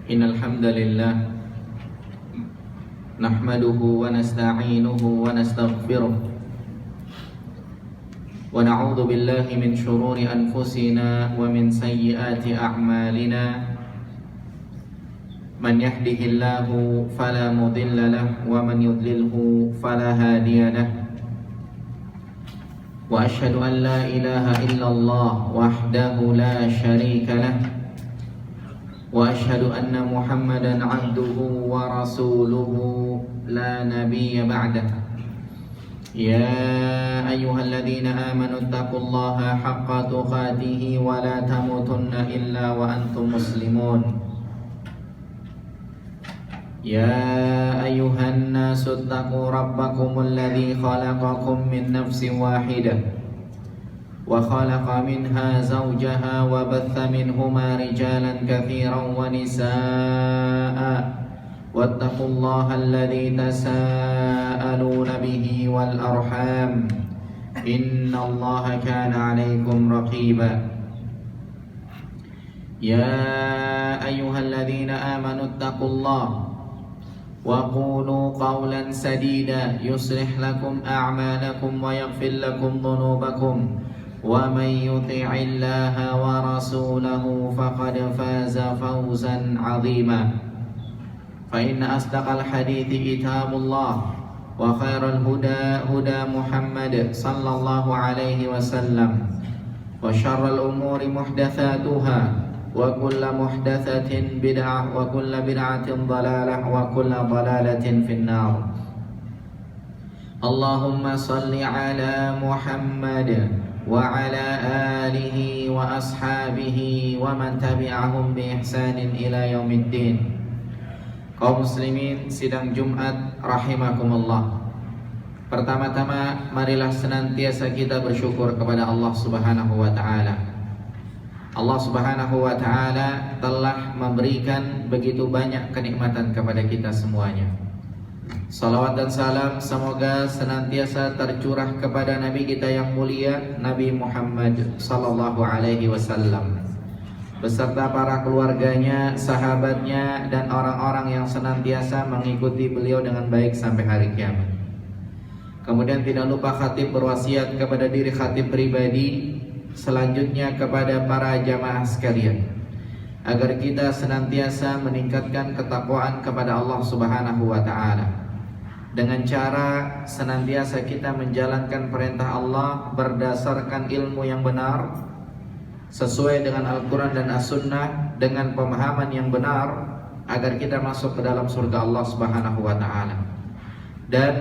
Innal hamdalillah nahmaduhu wa nasta'inuhu wa nastaghfiruh wa na'udzu billahi min shururi anfusina wa min sayyiati a'malina. Man yahdihillahu fala mudilla lahu wa man yudlilhu fala hadiya lahu. Wa asyhadu an la ilaha illallah wahdahu la syarika lahu. Wa asyhadu anna Muhammadan 'abduhu wa rasuluhu la nabiyya ba'dah. Ya ayyuhalladzina amanu taqullaha haqqa tuqatih wa la tamutunna illa wa antum muslimun. Ya ayyuhan nasu taqu rabbakumul ladzi khalaqakum min nafsin wahidah wa khalaqa minha zawjaha wa batha minhuma rijalan katsiran wa nisaa'a wattaqullaha alladzi tasaaluna bihi wal arham innallaha kana 'alaikum raqiba. Ya ayyuhalladzina amanu taqullaha wa qulu qawlan sadida yuslih lakum a'malakum wa yaghfir lakum dhunubakum wa may yuti'illaha wa rasulahu faqad faza fawzan 'azima. Fa inna asdaqal hadithi kitabullah wa khairal huda huda Muhammad sallallahu alaihi wasallam wa syarral umuri muhdatsatuha wa kullu muhdatsatin bid'ah wa kullu bid'atin dhalalah wa kullu dhalalatin finnar. Allahumma shalli ala Muhammad wa ala alihi wa ashabihi wa man tabi'ahum bi ihsanin ila yaumiddin. Kaum muslimin sidang Jumat rahimakumullah. Pertama-tama marilah senantiasa kita bersyukur kepada Allah Subhanahu wa taala. Allah Subhanahu wa taala telah memberikan begitu banyak kenikmatan kepada kita semuanya. Salawat dan salam semoga senantiasa tercurah kepada Nabi kita yang mulia, Nabi Muhammad sallallahu alaihi wasallam, beserta para keluarganya, sahabatnya, dan orang-orang yang senantiasa mengikuti beliau dengan baik sampai hari kiamat. Kemudian tidak lupa khatib berwasiat kepada diri khatib pribadi, selanjutnya kepada para jamaah sekalian, agar kita senantiasa meningkatkan ketakwaan kepada Allah Subhanahu wa taala dengan cara senantiasa kita menjalankan perintah Allah berdasarkan ilmu yang benar sesuai dengan Al-Quran dan As-Sunnah dengan pemahaman yang benar, agar kita masuk ke dalam surga Allah Subhanahu wa ta'ala. Dan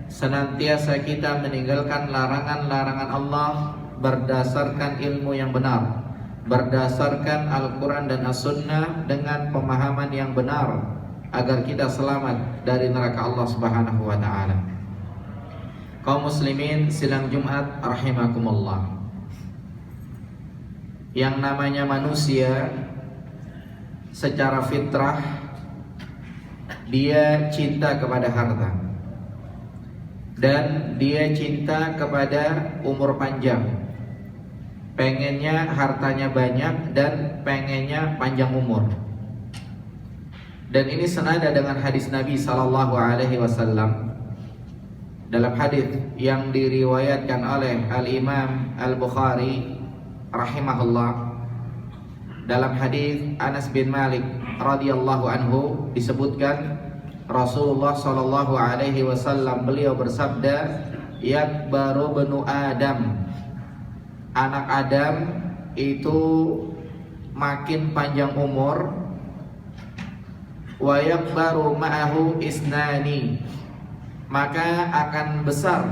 senantiasa kita meninggalkan larangan-larangan Allah berdasarkan ilmu yang benar, berdasarkan Al-Quran dan As-Sunnah dengan pemahaman yang benar, agar kita selamat dari neraka Allah Subhanahu wa ta'ala. Kaum muslimin sidang Jumat rahimakumullah. Yang namanya manusia secara fitrah dia cinta kepada harta dan dia cinta kepada umur panjang. Pengennya hartanya banyak dan pengennya panjang umur. Dan ini senada dengan hadis Nabi sallallahu alaihi wasallam dalam hadis yang diriwayatkan oleh Al-Imam Al-Bukhari rahimahullah. Dalam hadis Anas bin Malik radhiyallahu anhu disebutkan Rasulullah sallallahu alaihi wasallam beliau bersabda, yakbaru benu Adam, anak Adam itu makin panjang umur, wa yakbaru ma'ahu isnani, maka akan besar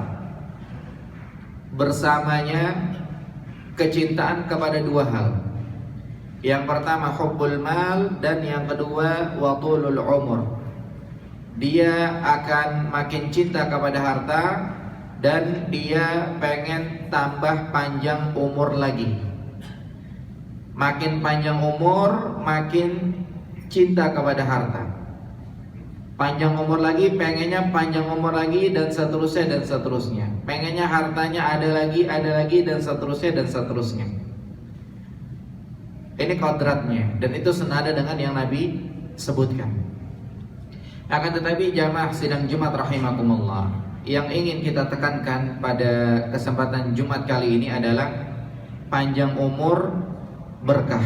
bersamanya kecintaan kepada dua hal. Yang pertama hubbul mal, dan yang kedua watulul umur. Dia akan makin cinta kepada harta dan dia pengen tambah panjang umur lagi. Makin panjang umur, makin cinta kepada harta. Panjang umur lagi, pengennya panjang umur lagi, dan seterusnya dan seterusnya. Pengennya hartanya ada lagi dan seterusnya dan seterusnya. Ini kodratnya, dan itu senada dengan yang Nabi sebutkan. Akan tetapi jamaah sidang Jumat rahimakumullah, yang ingin kita tekankan pada kesempatan Jumat kali ini adalah panjang umur berkah.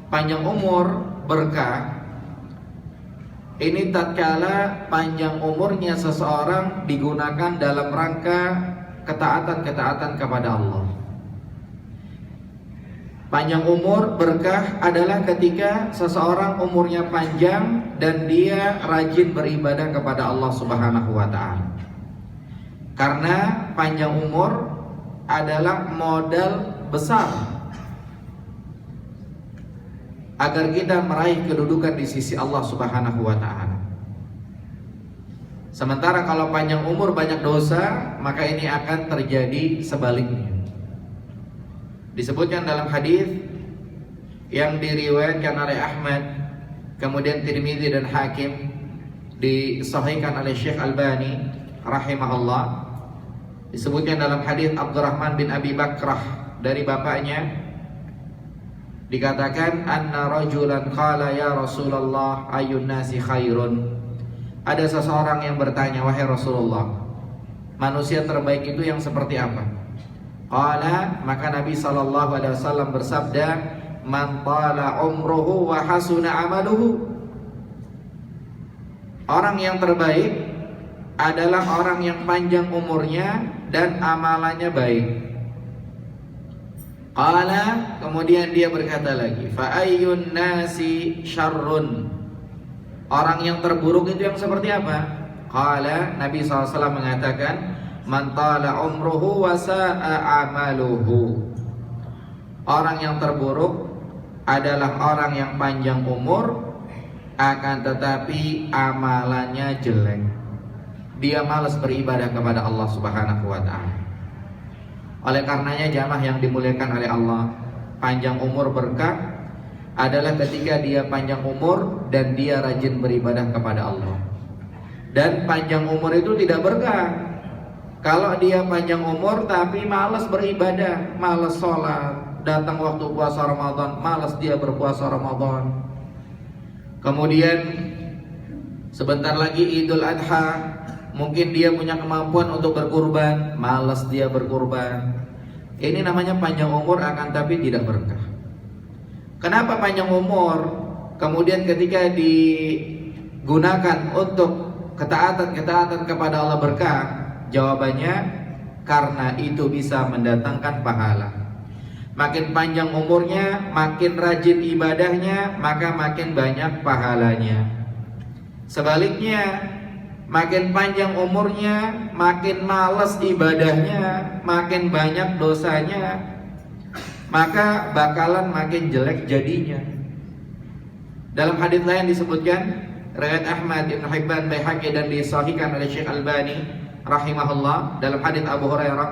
Panjang umur berkah ini tatkala panjang umurnya seseorang digunakan dalam rangka ketaatan-ketaatan kepada Allah. Panjang umur berkah adalah ketika seseorang umurnya panjang dan dia rajin beribadah kepada Allah Subhanahu wa taala. Karena panjang umur adalah modal besar agar kita meraih kedudukan di sisi Allah Subhanahu wa taala. Sementara kalau panjang umur banyak dosa, maka ini akan terjadi sebaliknya. Disebutkan dalam hadis yang diriwayatkan oleh Ahmad, kemudian Tirmidzi dan Hakim, disahihkan oleh Syekh Albani rahimahullah. Disebutkan dalam hadis Abdurrahman bin Abi Bakrah dari bapaknya, dikatakan anna rajulan qala ya Rasulullah ayyun nasi khairun. Ada seseorang yang bertanya, wahai Rasulullah, manusia terbaik itu yang seperti apa? Qala, maka Nabi SAW bersabda, man tala umruhu wa hasuna amaluhu. Orang yang terbaik adalah orang yang panjang umurnya dan amalannya baik. Qala, kemudian dia berkata lagi, fa ayyun nasi syarrun. Orang yang terburuk itu yang seperti apa? Qala, Nabi SAW mengatakan, man tala umruhu wa sa'a amaluhu. Orang yang terburuk adalah orang yang panjang umur akan tetapi amalannya jelek. Dia malas beribadah kepada Allah Subhanahu wa taala. Oleh karenanya jamaah yang dimuliakan oleh Allah, panjang umur berkah adalah ketika dia panjang umur dan dia rajin beribadah kepada Allah. Dan panjang umur itu tidak berkah kalau dia panjang umur tapi malas beribadah, malas sholat, datang waktu puasa Ramadan, malas dia berpuasa Ramadan. Kemudian sebentar lagi Idul Adha, mungkin dia punya kemampuan untuk berkurban, malas dia berkurban. Ini namanya panjang umur akan tapi tidak berkah. Kenapa panjang umur kemudian ketika digunakan untuk ketaatan-ketaatan kepada Allah berkah? Jawabannya karena itu bisa mendatangkan pahala. Makin panjang umurnya, makin rajin ibadahnya, maka makin banyak pahalanya. Sebaliknya, makin panjang umurnya, makin malas ibadahnya, makin banyak dosanya, maka bakalan makin jelek jadinya. Dalam hadis lain disebutkan, riwayat Ahmad, Ibnu Hibban, Baihaqi dan disahihkan oleh Syekh Albani rahimahullah, dalam hadis Abu Hurairah,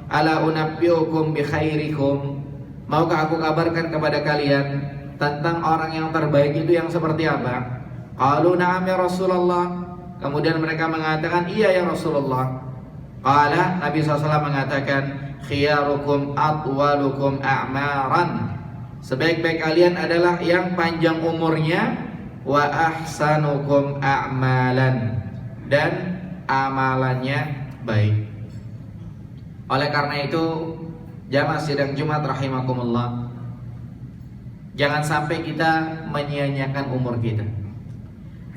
ala unabbiukum bi khairikum. Maukah aku kabarkan kepada kalian tentang orang yang terbaik itu yang seperti apa? Qalu na'am ya Rasulullah. Kemudian mereka mengatakan, iya ya Rasulullah. Qala, Nabi SAW mengatakan, khiyarukum atwalukum a'maran. Sebaik-baik kalian adalah yang panjang umurnya, wa ahsanukum a'malan, dan amalannya baik. Oleh karena itu, jamaah sidang Jumat rahimakumullah, jangan sampai kita menyia-nyiakan umur kita.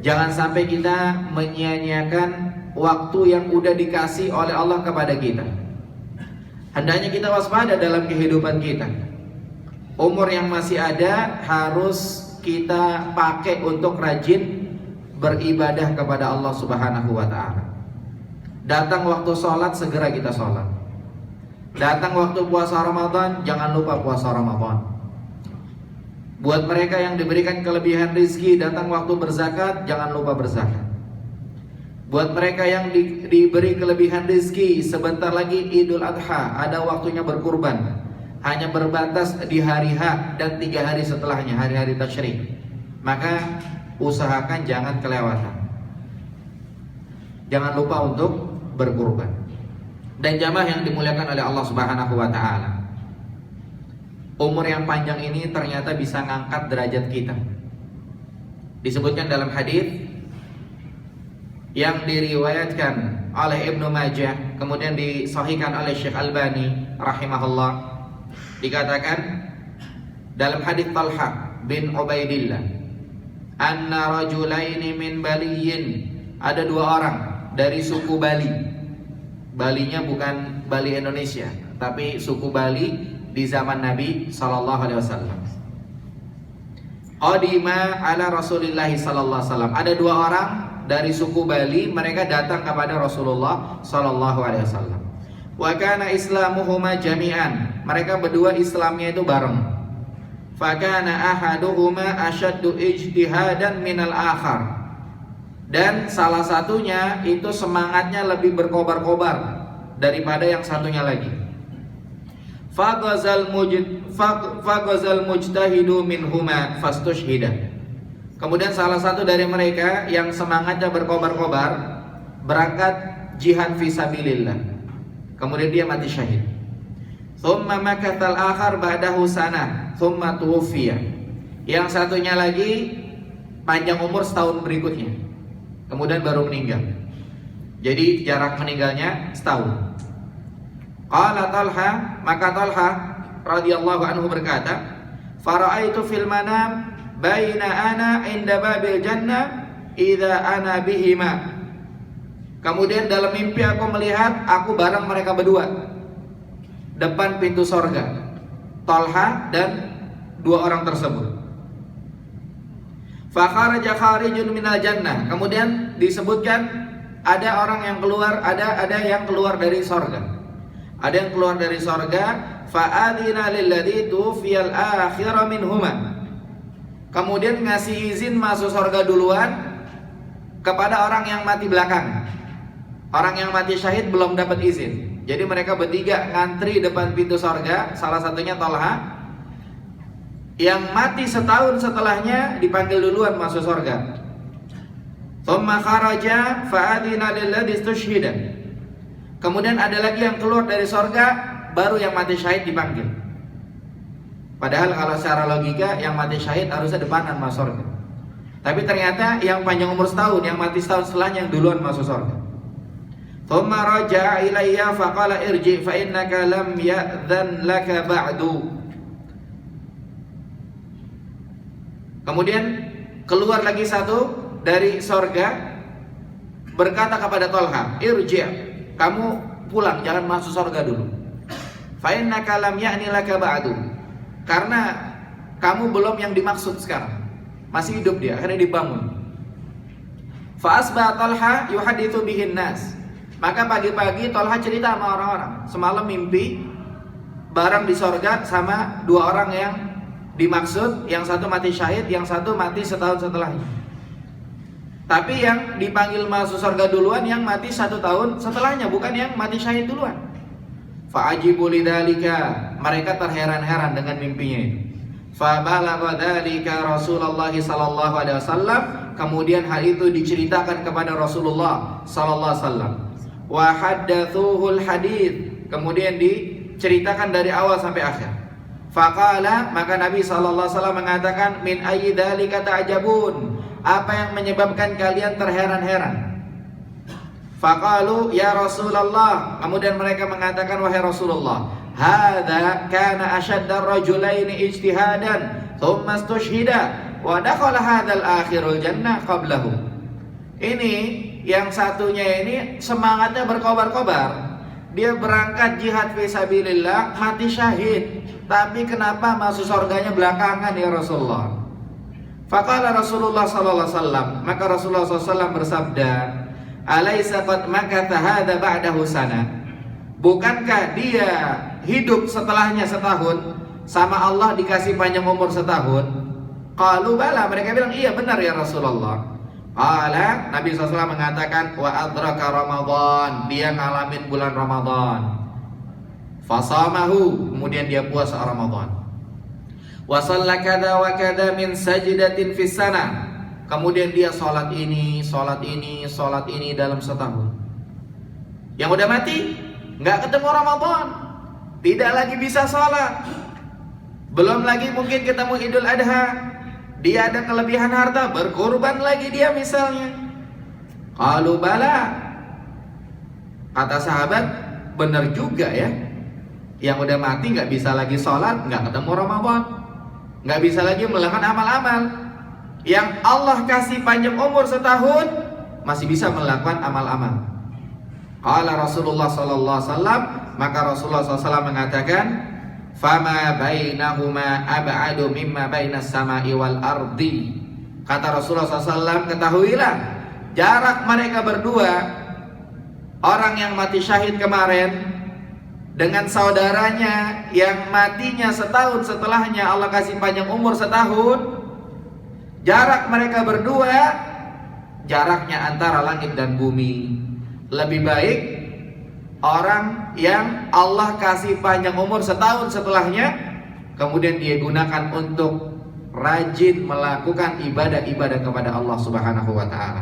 Jangan sampai kita menyia-nyiakan waktu yang udah dikasih oleh Allah kepada kita. Hendaknya kita waspada dalam kehidupan kita. Umur yang masih ada harus kita pakai untuk rajin beribadah kepada Allah Subhanahu wa taala. Datang waktu sholat, segera kita sholat. Datang waktu puasa Ramadan, jangan lupa puasa Ramadan. Buat mereka yang diberikan kelebihan rezeki, datang waktu berzakat, jangan lupa berzakat. Buat mereka yang diberi kelebihan rezeki, sebentar lagi Idul Adha, ada waktunya berkurban. Hanya berbatas di hari H dan 3 hari setelahnya, hari-hari tasyrik. Maka usahakan jangan kelewatan. Jangan lupa untuk berkurban. Dan jamaah yang dimuliakan oleh Allah Subhanahu wa taala, umur yang panjang ini ternyata bisa ngangkat derajat kita. Disebutkan dalam hadis yang diriwayatkan oleh Ibnu Majah, kemudian disahihkan oleh Syekh Albani rahimahullah, dikatakan dalam hadis Talha bin Ubaidillah, anna rajulaini min Baliyin, ada dua orang dari suku Bali. Balinya bukan Bali Indonesia, tapi suku Bali di zaman Nabi sallallahu alaihi wasallam. Qadima ala Rasulillah sallallahu alaihi wasallam. Ada dua orang dari suku Bali, mereka datang kepada Rasulullah sallallahu alaihi wasallam. Wa kana islamuhuma jami'an. Mereka berdua Islamnya itu bareng. Fa kana ahaduhuma ashaddu ijtihadan minal akhar. Dan salah satunya itu semangatnya lebih berkobar-kobar daripada yang satunya lagi. Fagazal mujtahidu minhuma fastushhida. Kemudian salah satu dari mereka yang semangatnya berkobar-kobar berangkat jihad fisabilillah. Kemudian dia mati syahid. Thumma makatal akhar ba'dahu sanah, thumma tuwfiya. Yang satunya lagi panjang umur setahun berikutnya. Kemudian baru meninggal. Jadi jarak meninggalnya setahun. Qala Talha, maka Talha radhiyallahu anhu berkata, fara'aitu fil manam baina ana inda babil jannah idza ana bihima. Kemudian dalam mimpi aku melihat aku bareng mereka berdua depan pintu sorga, Talha dan dua orang tersebut. Fa kharaja kharijun minal jannah. Kemudian disebutkan ada orang yang keluar, ada yang keluar dari sorga. Ada yang keluar dari sorga. Fa adina lilladzi tufiyal akhira minhuma. Kemudian ngasih izin masuk sorga duluan kepada orang yang mati belakang. Orang yang mati syahid belum dapat izin. Jadi mereka bertiga ngantri depan pintu sorga. Salah satunya Talha. Yang mati setahun setelahnya dipanggil duluan masuk sorga. Thumma kharaja fa'adina lilladzi istushhida. Kemudian ada lagi yang keluar dari sorga, baru yang mati syahid dipanggil. Padahal kalau secara logika yang mati syahid harusnya depanan masuk sorga. Tapi ternyata yang panjang umur setahun, yang mati setahun setelahnya yang duluan masuk sorga. Thumma raja'a ilayya faqala irji fa innaka lam ya'dhan laka ba'du. Kemudian keluar lagi satu dari sorga, berkata kepada Talha, irji', kamu pulang, jangan masuk sorga dulu. Fa innaka lam ya'ni laka ba'du. Karena kamu belum yang dimaksud sekarang. Masih hidup dia, akhirnya dibangun. Fa asba Talha yuhaditsu bihin nas. Maka pagi-pagi Talha cerita sama orang-orang, semalam mimpi bareng di sorga sama dua orang yang dimaksud, yang satu mati syahid, yang satu mati setahun setelahnya. Tapi yang dipanggil masuk surga duluan yang mati 1 tahun setelahnya, bukan yang mati syahid duluan. Fa'ajibu lidzalika, mereka terheran-heran dengan mimpinya itu. Fa balagha dzalika Rasulullah sallallahu alaihi wasallam, kemudian hal itu diceritakan kepada Rasulullah sallallahu alaihi wasallam. Wa haddatsuhul hadits, kemudian diceritakan dari awal sampai akhir. Faqala, maka Nabi SAW mengatakan, min ayyi dzalika ta'jabun, apa yang menyebabkan kalian terheran-heran? Faqalu ya Rasulullah, kemudian mereka mengatakan, wahai Rasulullah, hadza kana ashadda ar-rajulaini ijtihadan thumma istushhida wa dakhala hadzal akhirul jannah qablahu. Ini yang satunya ini semangatnya berkobar-kobar. Dia berangkat jihad fisabilillah, mati syahid. Tapi kenapa masuk surganya belakangan ya Rasulullah? Faqala Rasulullah sallallahu alaihi wasallam, maka Rasulullah SAW bersabda, "Alaisa qad makatha hadza ba'dahu sana?" Bukankah dia hidup setelahnya setahun, sama Allah dikasih panjang umur setahun? Qalu bala, mereka bilang iya benar ya Rasulullah. Qala, Nabi SAW mengatakan, wa adraka Ramadan, dia ngalamin bulan Ramadan. Fasamahu, kemudian dia puasa Ramadan. Wa shalla kadza wa kadza min sajdatin fis sana. kemudian dia sholat ini dalam setahun. Yang udah mati, nggak ketemu Ramadan, tidak lagi bisa sholat. Belum lagi mungkin ketemu Idul Adha, dia ada kelebihan harta, berkorban lagi dia misalnya. Qalu bala, kata sahabat, benar juga ya. Yang udah mati nggak bisa lagi sholat, nggak ketemu Ramadan, nggak bisa lagi melakukan amal-amal. Yang Allah kasih panjang umur setahun, masih bisa melakukan amal-amal. Qala Rasulullah sallallahu alaihi wasallam, maka Rasulullah SAW mengatakan, fama bainahuma ab'adu mimma bainas sama'i wal ardi. Kata Rasulullah SAW, ketahuilah jarak mereka berdua, orang yang mati syahid kemarin dengan saudaranya yang matinya setahun setelahnya Allah kasih panjang umur setahun, jarak mereka berdua jaraknya antara langit dan bumi. Lebih baik orang yang Allah kasih panjang umur setahun setelahnya, kemudian dia gunakan untuk rajin melakukan ibadah-ibadah kepada Allah Subhanahu wa ta'ala.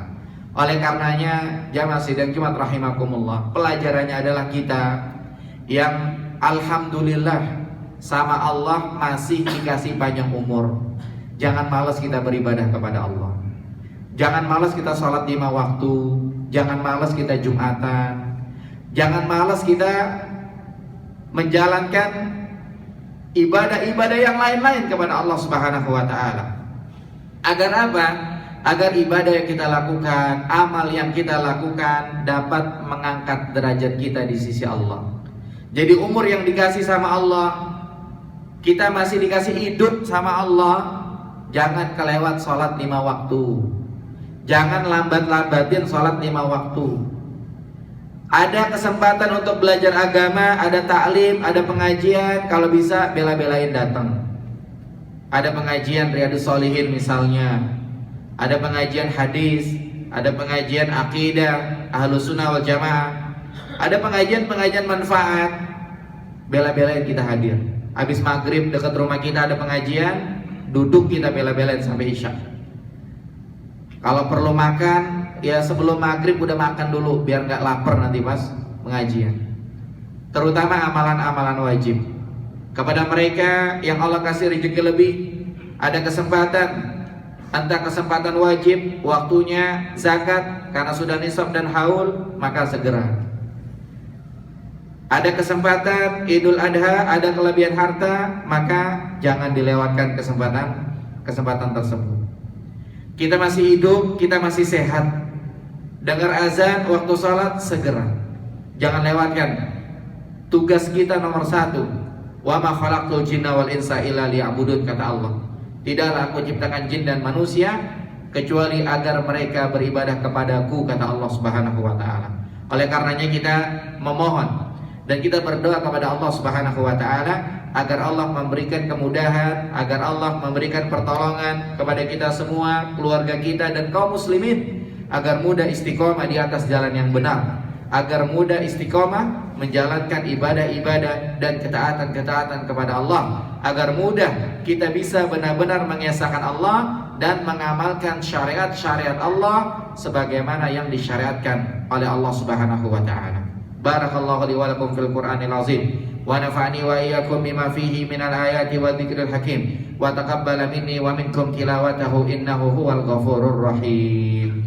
Oleh karenanya, jamaah sidang Jumat rahimakumullah, pelajarannya adalah kita yang alhamdulillah sama Allah masih dikasih panjang umur. Jangan malas kita beribadah kepada Allah. Jangan malas kita sholat 5 waktu. Jangan malas kita Jumatan. Jangan malas kita menjalankan ibadah-ibadah yang lain-lain kepada Allah Subhanahu wa ta'ala. Agar apa? Agar ibadah yang kita lakukan, amal yang kita lakukan dapat mengangkat derajat kita di sisi Allah. Jadi umur yang dikasih sama Allah, kita masih dikasih hidup sama Allah, jangan kelewat sholat 5 waktu. Jangan lambat-lambatin sholat 5 waktu. Ada kesempatan untuk belajar agama, ada taklim, ada pengajian, kalau bisa bela-belain datang. Ada pengajian Riyadhus Shalihin misalnya, ada pengajian hadis, ada pengajian akidah, Ahlus Sunnah wal Jamaah, ada pengajian-pengajian manfaat, bela-belain kita hadir. Habis maghrib dekat rumah kita ada pengajian, duduk kita bela-belain sampai isya. Kalau perlu makan, ya sebelum maghrib udah makan dulu biar nggak lapar nanti pas pengajian. Terutama amalan-amalan wajib. Kepada mereka yang Allah kasih rezeki lebih, ada kesempatan, entah kesempatan wajib, waktunya zakat karena sudah nisab dan haul, maka segera. Ada kesempatan Idul Adha, ada kelebihan harta, maka jangan dilewatkan kesempatan tersebut. Kita masih hidup, kita masih sehat. Dengar azan waktu sholat, segera. Jangan lewatkan. Tugas kita nomor 1. Wa ma khalaqtul jinna wal insa illa liya'budun, kata Allah. Tidaklah aku ciptakan jin dan manusia kecuali agar mereka beribadah kepadaku, kata Allah Subhanahu wa ta'ala. Oleh karenanya kita memohon dan kita berdoa kepada Allah Subhanahu wa ta'ala agar Allah memberikan kemudahan, agar Allah memberikan pertolongan kepada kita semua, keluarga kita dan kaum muslimin, agar mudah istiqomah di atas jalan yang benar, agar mudah istiqomah menjalankan ibadah-ibadah dan ketaatan-ketaatan kepada Allah, agar mudah kita bisa benar-benar mengesahkan Allah dan mengamalkan syariat-syariat Allah sebagaimana yang disyariatkan oleh Allah Subhanahu wa ta'ala. Barakallahu li wa lakum fil Qur'anil azim wa nafa'ani wa iyyakum bima fihi minal ayati wa dzikril hakim wa taqabbala minni wa minkum tilawatahu innahu huwal ghafurur rahim.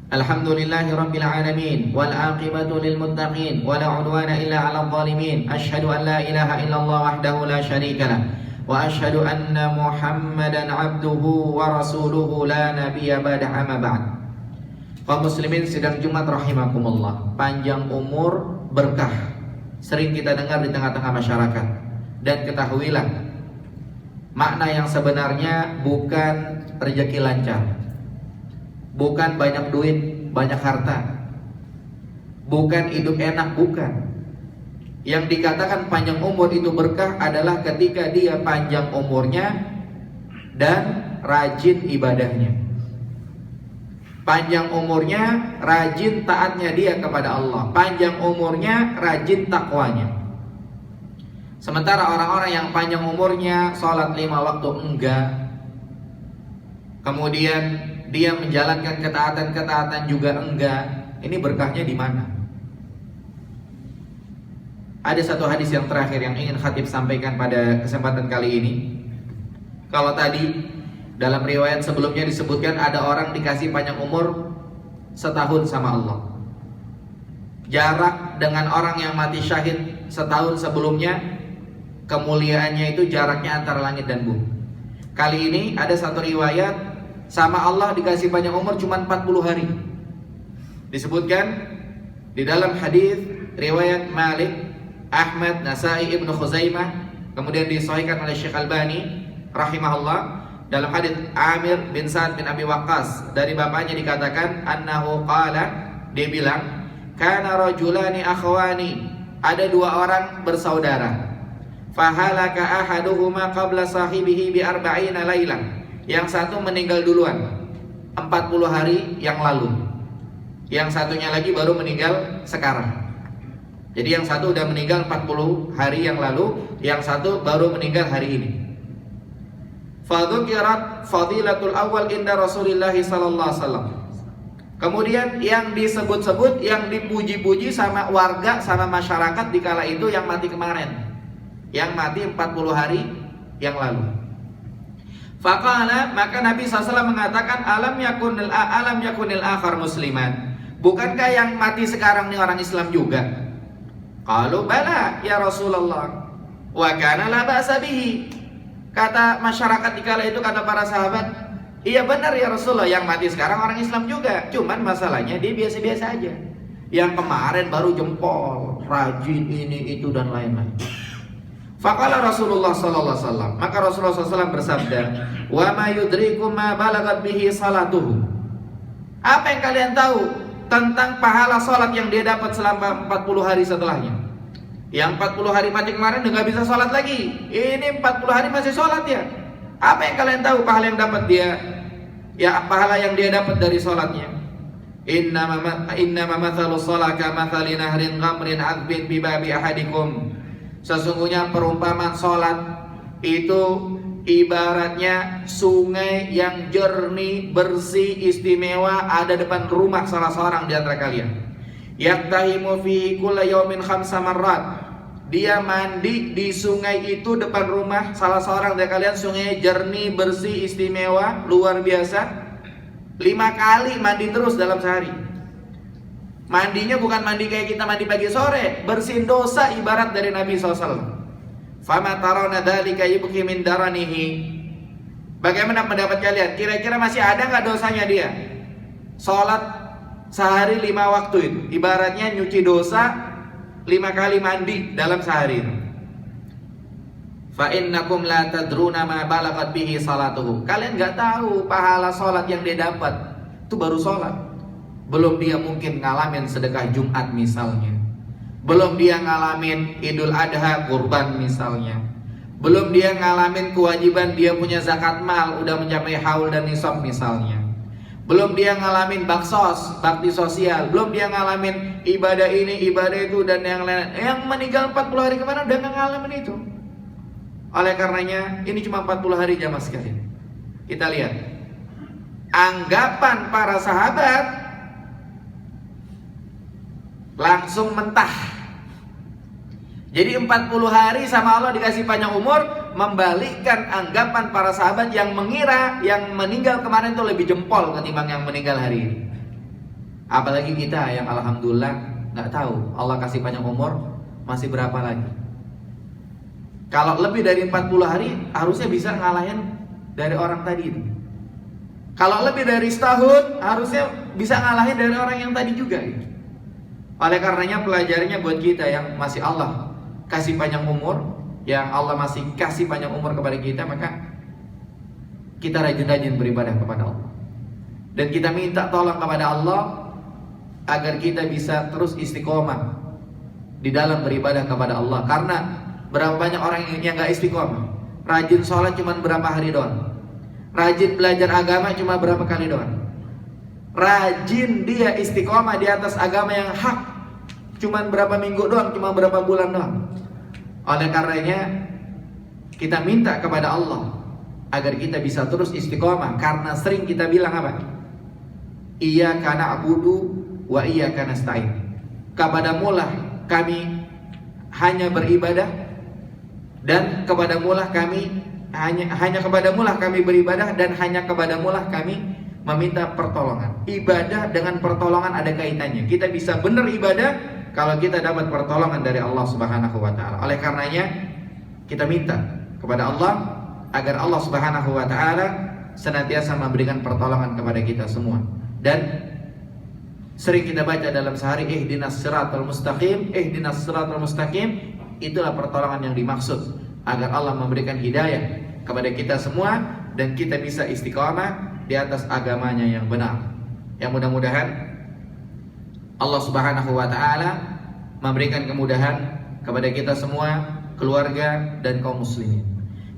Alhamdulillahi rabbil alamin wal aqibatu lil muttaqin wa la udwana illa 'alal zalimin. Asyhadu an la ilaha illallah wahdahu la syarika lah wa asyhadu anna Muhammadan 'abduhu wa rasuluhu la nabiyya ba'da amma ba'd. Kaum muslimin sidang Jumat rahimakumullah, panjang umur berkah sering kita dengar di tengah-tengah masyarakat, dan ketahuilah makna yang sebenarnya bukan rezeki lancar, bukan banyak duit, banyak harta, bukan hidup enak, bukan. Yang dikatakan panjang umur itu berkah adalah ketika dia panjang umurnya dan rajin ibadahnya. Panjang umurnya, rajin taatnya dia kepada Allah. Panjang umurnya, rajin takwanya. Sementara orang-orang yang panjang umurnya, sholat 5 waktu enggak, kemudian dia menjalankan ketaatan-ketaatan juga enggak, ini berkahnya di mana? Ada satu hadis yang terakhir yang ingin khatib sampaikan pada kesempatan kali ini. Kalau tadi dalam riwayat sebelumnya disebutkan ada orang dikasih panjang umur setahun sama Allah. Jarak dengan orang yang mati syahid setahun sebelumnya, kemuliaannya itu jaraknya antara langit dan bumi. Kali ini ada satu riwayat sama Allah dikasih panjang umur cuma 40 hari. Disebutkan di dalam hadis riwayat Malik, Ahmad, Nasai, Ibnu Khuzaimah, kemudian disahihkan oleh Syekh Albani rahimahullah. Dalam hadis Amir bin Sa'ad bin Abi Waqqas, dari bapaknya dikatakan annahu qala, dia bilang, kana rajulani akhwani, ada 2 orang bersaudara. Fahalaka ahaduhuma qabla sahibihi bi 40 lailah. Yang satu meninggal duluan 40 hari yang lalu. Yang satunya lagi baru meninggal sekarang. Jadi yang satu udah meninggal 40 hari yang lalu, yang satu baru meninggal hari ini. Fadzukirat fadilatul awal inda Rasulillah sallallahu alaihi wasallam. Kemudian yang disebut-sebut, yang dipuji-puji sama warga, sama masyarakat di kala itu yang mati kemarin, yang mati 40 hari yang lalu. Faqala, maka Nabi SAW mengatakan, alam yakunil akhar musliman, bukankah yang mati sekarang ini orang Islam juga? Qalu bala ya Rasulullah, wa kana la ba'sa bihi. Kata masyarakat di kala itu, kata para sahabat, iya benar ya Rasulullah, yang mati sekarang orang Islam juga, cuman masalahnya dia biasa-biasa aja. Yang kemarin baru jempol, rajin ini itu dan lain-lain. Faqala Rasulullah sallallahu alaihi wasallam, maka Rasulullah SAW bersabda, wa ma yudrikum ma balagat bihi salatuhu. Apa yang kalian tahu tentang pahala salat yang dia dapat selama 40 hari setelahnya? Yang 40 hari mati kemarin udah gak bisa sholat lagi, ini 40 hari masih sholat ya. Apa yang kalian tahu pahala yang dapat dia? Ya, pahala yang dia dapat dari sholatnya. Innama mathalu sholat kamathali nahrin ghamrin adbin bibabi ahadikum. Sesungguhnya perumpamaan sholat itu ibaratnya sungai yang jernih, bersih, istimewa ada depan rumah salah seorang di antara kalian. Yaktahimu fi kulla yaumin 5 marrat. Dia mandi di sungai itu depan rumah salah seorang dari kalian, sungai jernih, bersih, istimewa, luar biasa. 5 kali mandi terus dalam sehari. Mandinya bukan mandi kayak kita mandi pagi sore, bersihin dosa ibarat dari Nabi SAW. Fama tarawna dzalika yubqi min daranihi. Bagaimana pendapat kalian? Kira-kira masih ada nggak dosanya dia? Sholat sehari 5 waktu itu ibaratnya nyuci dosa 5 kali mandi dalam sehari itu. Fa innakum la tadruna ma balagat bihi salatuhu. Kalian nggak tahu pahala sholat yang dia dapat. Itu baru sholat, belum dia mungkin ngalamin sedekah Jumat misalnya, belum dia ngalamin Idul Adha kurban misalnya, belum dia ngalamin kewajiban dia punya zakat mal udah mencapai haul dan nisab misalnya, belum dia ngalamin baksos, bakti sosial, belum dia ngalamin ibadah ini, ibadah itu dan yang lain. Yang meninggal 40 hari kemarin udah nggak ngalamin itu. Oleh karenanya ini cuma 40 hari jamaah sekalian. Kita lihat anggapan para sahabat langsung mentah. Jadi 40 hari sama Allah dikasih panjang umur, membalikkan anggapan para sahabat yang mengira yang meninggal kemarin itu lebih jempol ketimbang yang meninggal hari ini. Apalagi kita yang alhamdulillah nggak tahu Allah kasih panjang umur masih berapa lagi. Kalau lebih dari 40 hari harusnya bisa ngalahin dari orang tadi itu. Kalau lebih dari setahun harusnya bisa ngalahin dari orang yang tadi juga gitu. Oleh karenanya pelajarannya buat kita yang masih Allah kasih panjang umur, yang Allah masih kasih panjang umur kepada kita, maka kita rajin-rajin beribadah kepada Allah. Dan kita minta tolong kepada Allah agar kita bisa terus istiqomah di dalam beribadah kepada Allah. Karena berapa banyak orang yang gak istiqomah. Rajin sholat cuma berapa hari doang, rajin belajar agama cuma berapa kali doang. rajin dia istiqomah di atas agama yang hak. Cuman berapa minggu doang, cuma berapa bulan doang. Oleh karenanya kita minta kepada Allah agar kita bisa terus istiqomah, karena sering kita bilang apa? Iyyaka na'budu wa iyyaka nasta'in. Kepadamulah kami hanya beribadah, dan kepadamulah kami hanya kepadamulah kami beribadah, dan hanya kepadamulah kami meminta pertolongan. Ibadah dengan pertolongan ada kaitannya. Kita bisa benar ibadah kalau kita dapat pertolongan dari Allah Subhanahu wa taala. Oleh karenanya kita minta kepada Allah agar Allah Subhanahu wa taala senantiasa memberikan pertolongan kepada kita semua. Dan sering kita baca dalam sehari, ihdinas siratal mustaqim, ihdinas siratal mustaqim. Itulah pertolongan yang dimaksud, agar Allah memberikan hidayah kepada kita semua dan kita bisa istiqamah di atas agamanya yang benar. Yang mudah-mudahan Allah Subhanahu wa taala memberikan kemudahan kepada kita semua, keluarga dan kaum muslimin.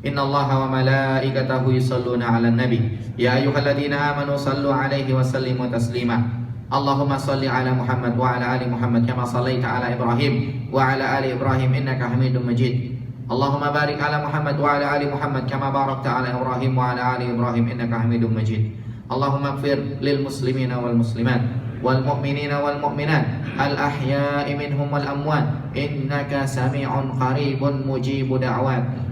Innallaha wa malaikatahu yusholluna 'alan nabi ya ayyuhalladzina amanu shallu 'alaihi wa sallimu taslima. Allahumma salli ala Muhammad wa ala ali Muhammad kama sallaita ala Ibrahim wa ala ali Ibrahim innaka Hamidum Majid. Allahumma barik ala Muhammad wa ala ali Muhammad kama barakta ala Ibrahim wa ala ali Ibrahim innaka Hamidum Majid. Allahumma ighfir lil muslimina wal muslimat wal mu'minina wal mu'minat al ahya'i minhum wal amwat innaka sami'un qaribun mujibu da'wat.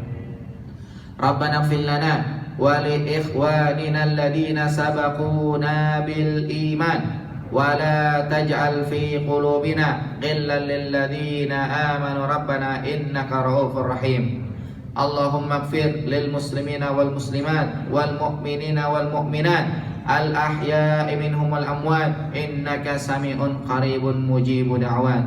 Rabbana ighfir lana wa li ikhwanina alladhina sabaquna bil iman ولا تجعل في قلوبنا غلا للذين آمنوا ربنا إنك رؤوف رحيم. اللهم اغفر للمسلمين والمسلمات والمؤمنين والمؤمنات الأحياء منهم والأموات إنك سميع قريب مجيب دعوات.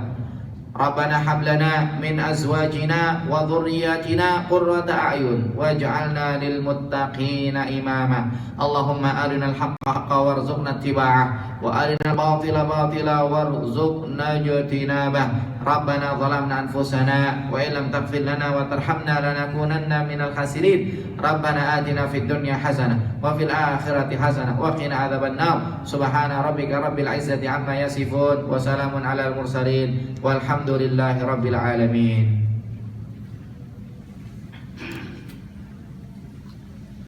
ربنا هب لنا من أزواجنا وذرياتنا قرة أعين واجعلنا للمتقين إماما. اللهم أرنا الحق حقا وارزقنا اتباعه وأرنا الباطل باطلا وارزقنا اجتنابه. ربنا ظلمنا أنفسنا وإن لم تغفر لنا وترحمنا لنكونن من الخاسرين. ربنا آتنا في الدنيا حسنة وفي الآخرة حسنة وقنا عذاب النار. سبحان ربك رب العزة عما يصفون وسلام على المرسلين والحمد لله رب العالمين.